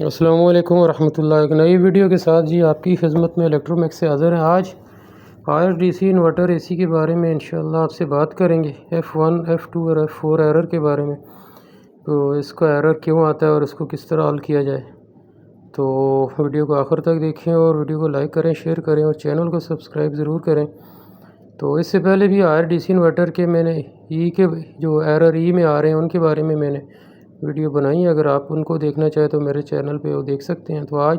السلام علیکم ورحمۃ اللہ۔ ایک نئی ویڈیو کے ساتھ جی آپ کی خدمت میں الیکٹرومیکس سے حاضر ہیں۔ آج RDC انورٹر AC کے بارے میں انشاءاللہ آپ سے بات کریں گے، F1 F2 اور F4 ایرر کے بارے میں۔ تو اس کا ایرر کیوں آتا ہے اور اس کو کس طرح حل کیا جائے، تو ویڈیو کو آخر تک دیکھیں اور ویڈیو کو لائک کریں، شیئر کریں اور چینل کو سبسکرائب ضرور کریں۔ تو اس سے پہلے بھی RDC انورٹر کے میں نے کے جو ایرر میں آ رہے ہیں ان کے بارے میں نے ویڈیو بنائی ہے، اگر آپ ان کو دیکھنا چاہیں تو میرے چینل پہ وہ دیکھ سکتے ہیں۔ تو آج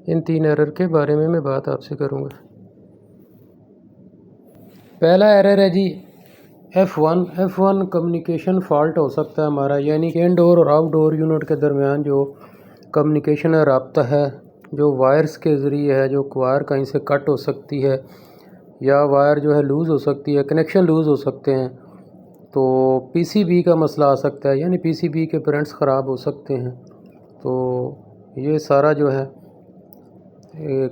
ان 3 ایرر کے بارے میں بات آپ سے کروں گا۔ پہلا ایرر ہے جی F1 کمیونیکیشن فالٹ ہو سکتا ہے ہمارا، یعنی کہ انڈور اور آؤٹ ڈور یونٹ کے درمیان جو کمیونیکیشن ہے، رابطہ ہے، جو وائرز کے ذریعے ہے، جو وائر کہیں سے کٹ ہو سکتی ہے یا وائر جو ہے لوز ہو سکتی ہے، کنیکشن لوز ہو سکتے ہیں، تو PCB کا مسئلہ آ سکتا ہے، یعنی PCB کے پرنٹس خراب ہو سکتے ہیں۔ تو یہ سارا جو ہے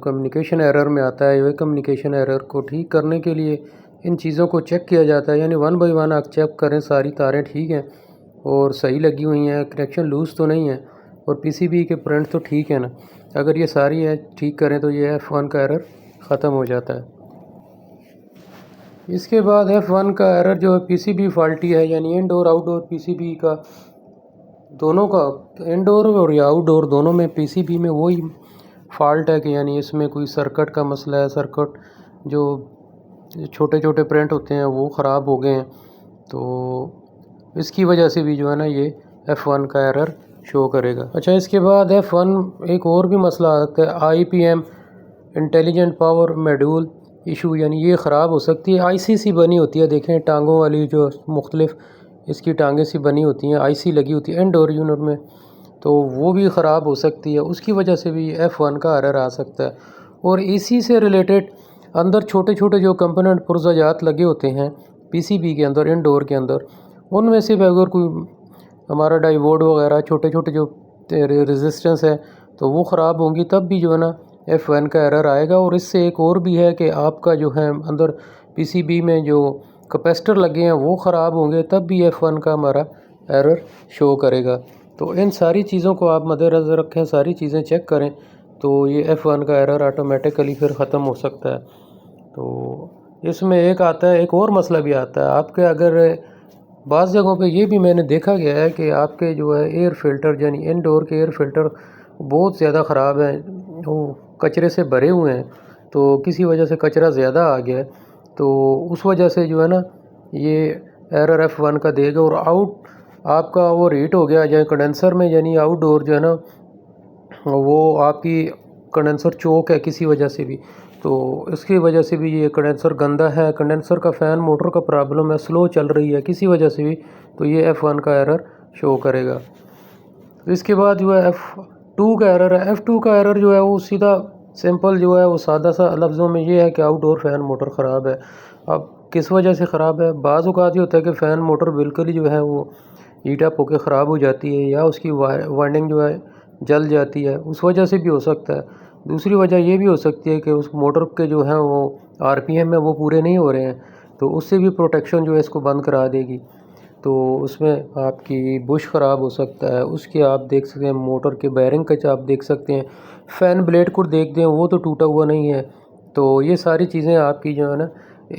کمیونیکیشن ایرر میں آتا ہے۔ یہ کمیونیکیشن ایرر کو ٹھیک کرنے کے لیے ان چیزوں کو چیک کیا جاتا ہے، یعنی 1 بائی 1 آپ چیک کریں ساری تاریں ٹھیک ہیں اور صحیح لگی ہوئی ہیں، کنیکشن لوز تو نہیں ہے اور PCB کے پرنٹ تو ٹھیک ہے نا۔ اگر یہ ساری ہے ٹھیک کریں تو یہ F1 کا ایرر ختم ہو جاتا ہے۔ اس کے بعد F1 کا ایرر جو ہے PCB فالٹی ہے، یعنی انڈور آؤٹ ڈور PCB کا دونوں کا، انڈور اور آؤٹ ڈور دونوں میں PCB میں وہی فالٹ ہے کہ یعنی اس میں کوئی سرکٹ کا مسئلہ ہے، سرکٹ جو چھوٹے چھوٹے پرنٹ ہوتے ہیں وہ خراب ہو گئے ہیں، تو اس کی وجہ سے بھی جو ہے نا یہ F1 کا ایرر شو کرے گا۔ اچھا، اس کے بعد F1 ایک اور بھی مسئلہ آ سکتا ہے، IPM intelligent power medieval issue, یعنی یہ خراب ہو سکتی ہے۔ IC سی بنی ہوتی ہے، دیکھیں ٹانگوں والی جو مختلف اس کی ٹانگیں سی بنی ہوتی ہیں، IC لگی ہوتی ہے انڈور یونٹ میں، تو وہ بھی خراب ہو سکتی ہے، اس کی وجہ سے بھی F1 کا ایرر آ سکتا ہے۔ اور AC سے ریلیٹڈ اندر چھوٹے چھوٹے جو کمپوننٹ پرزاجات لگے ہوتے ہیں PCB کے اندر، انڈور کے اندر، ان میں سے بھی اگر کوئی ہمارا ڈائیوڈ وغیرہ چھوٹے چھوٹے جو ریزسٹنس ہے تو وہ خراب ہوں گی، تب بھی جو ہے نا F1 کا ایرر آئے گا۔ اور اس سے ایک اور بھی ہے کہ آپ کا جو ہے اندر PCB میں جو کیپیسٹر لگے ہیں وہ خراب ہوں گے، تب بھی F1 کا ہمارا ایرر شو کرے گا۔ تو ان ساری چیزوں کو آپ مد نظر رکھیں، ساری چیزیں چیک کریں، تو یہ F1 کا ایرر آٹومیٹیکلی پھر ختم ہو سکتا ہے۔ تو اس میں ایک آتا ہے، ایک اور مسئلہ بھی آتا ہے آپ کے، اگر بعض جگہوں پہ یہ بھی میں نے دیکھا گیا ہے کہ آپ کے جو ہے ایئر فلٹر، یعنی انڈور کے ایئر فلٹر بہت زیادہ خراب ہیں، وہ کچرے سے بھرے ہوئے ہیں، تو کسی وجہ سے کچرا زیادہ آ گیا ہے، تو اس وجہ سے جو ہے نا یہ ایرر F1 کا دے گا۔ اور آؤٹ آپ کا وہ ریٹ ہو گیا جائے کنڈنسر میں، یعنی آؤٹ ڈور جو ہے نا وہ آپ کی کنڈنسر چوک ہے کسی وجہ سے بھی، تو اس کی وجہ سے بھی یہ کنڈنسر گندا ہے، کنڈنسر کا فین موٹر کا پرابلم ہے، سلو چل رہی ہے کسی وجہ سے بھی، تو یہ F1 کا ایرر شو کرے گا۔ اس کے بعد جو ہے F2 کا ایرر ہے۔ F2 کا ایرر جو ہے وہ سیدھا سمپل جو ہے وہ سادہ سا لفظوں میں یہ ہے کہ آؤٹ ڈور فین موٹر خراب ہے۔ اب کس وجہ سے خراب ہے؟ بعض اوقات یہ ہوتا ہے کہ فین موٹر بالکل ہی جو ہے وہ ہیٹ اپ ہو کے خراب ہو جاتی ہے، یا اس کی وائنڈنگ جو ہے جل جاتی ہے، اس وجہ سے بھی ہو سکتا ہے۔ دوسری وجہ یہ بھی ہو سکتی ہے کہ اس موٹر کے جو ہیں وہ RPM ہے وہ پورے نہیں ہو رہے ہیں، تو اس سے بھی پروٹیکشن جو ہے اس کو بند کرا دے گی، تو اس میں آپ کی بش خراب ہو سکتا ہے۔ اس کے آپ دیکھ سکتے ہیں موٹر کے بیرنگ کا آپ دیکھ سکتے ہیں، فین بلیڈ کو دیکھ دیں وہ تو ٹوٹا ہوا نہیں ہے۔ تو یہ ساری چیزیں آپ کی جو ہے نا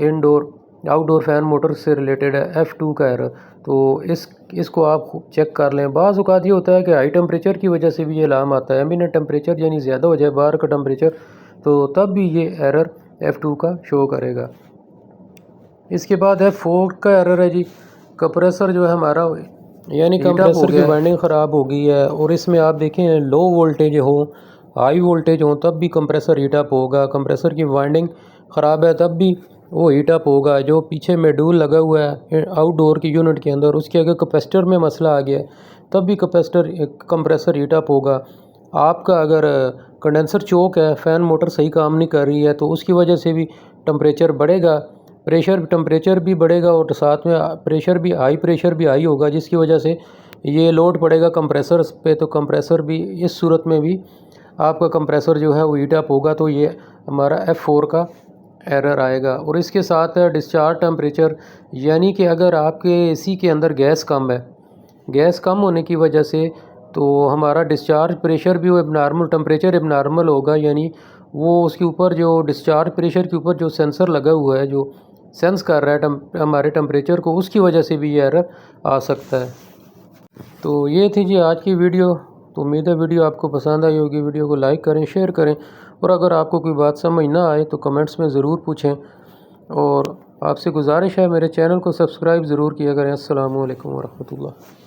انڈور آؤٹ ڈور فین موٹر سے ریلیٹڈ ہے F2 کا ایرر، تو اس کو آپ چیک کر لیں۔ بعض اوقات یہ ہوتا ہے کہ ہائی ٹمپریچر کی وجہ سے بھی یہ الارم آتا ہے، ایمبینٹ ٹمپریچر یعنی زیادہ ہو جائے باہر کا ٹمپریچر، تو تب بھی یہ ایرر F2 کا شو کرے گا۔ اس کے بعد F4 کا ایرر ہے جی، کمپریسر جو ہے ہمارا، یعنی کمپریسر کی وائنڈنگ خراب ہو گئی ہے، اور اس میں آپ دیکھیں لو وولٹیج ہو ہائی وولٹیج ہو تب بھی کمپریسر ہیٹ اپ ہوگا، کمپریسر کی وائنڈنگ خراب ہے تب بھی وہ ہیٹ اپ ہوگا۔ جو پیچھے میڈول لگا ہوا ہے آؤٹ ڈور کی یونٹ کے اندر، اس کے اگر کیپیسٹر میں مسئلہ آ گیا ہے تب بھی کمپریسر ہیٹ اپ ہوگا۔ آپ کا اگر کنڈنسر چوک ہے، فین موٹر صحیح کام نہیں کر رہی ہے، تو اس کی وجہ سے بھی ٹمپریچر بڑھے گا، ٹمپریچر بھی بڑھے گا، اور ساتھ میں پریشر بھی ہائی ہوگا، جس کی وجہ سے یہ لوڈ پڑے گا کمپریسر پہ، تو کمپریسر بھی اس صورت میں بھی آپ کا کمپریسر جو ہے وہ ہیٹ اپ ہوگا، تو یہ ہمارا F4 کا ایرر آئے گا۔ اور اس کے ساتھ ڈسچارج ٹمپریچر، یعنی کہ اگر آپ کے AC کے اندر گیس کم ہے، گیس کم ہونے کی وجہ سے تو ہمارا ڈسچارج پریشر بھی وہ اب نارمل، ٹمپریچر اب نارمل ہوگا، یعنی وہ اس کے اوپر جو ڈسچارج پریشر کے اوپر جو سینسر لگا ہوا ہے جو سینس کر رہا ہے ہمارے ٹمپریچر کو، اس کی وجہ سے بھی یہ ایرر آ سکتا ہے۔ تو یہ تھی جی آج کی ویڈیو۔ تو امید ہے ویڈیو آپ کو پسند آئی ہوگی۔ ویڈیو کو لائک کریں، شیئر کریں، اور اگر آپ کو کوئی بات سمجھ نہ آئے تو کمنٹس میں ضرور پوچھیں، اور آپ سے گزارش ہے میرے چینل کو سبسکرائب ضرور کیا کریں۔ السلام علیکم ورحمۃ اللہ۔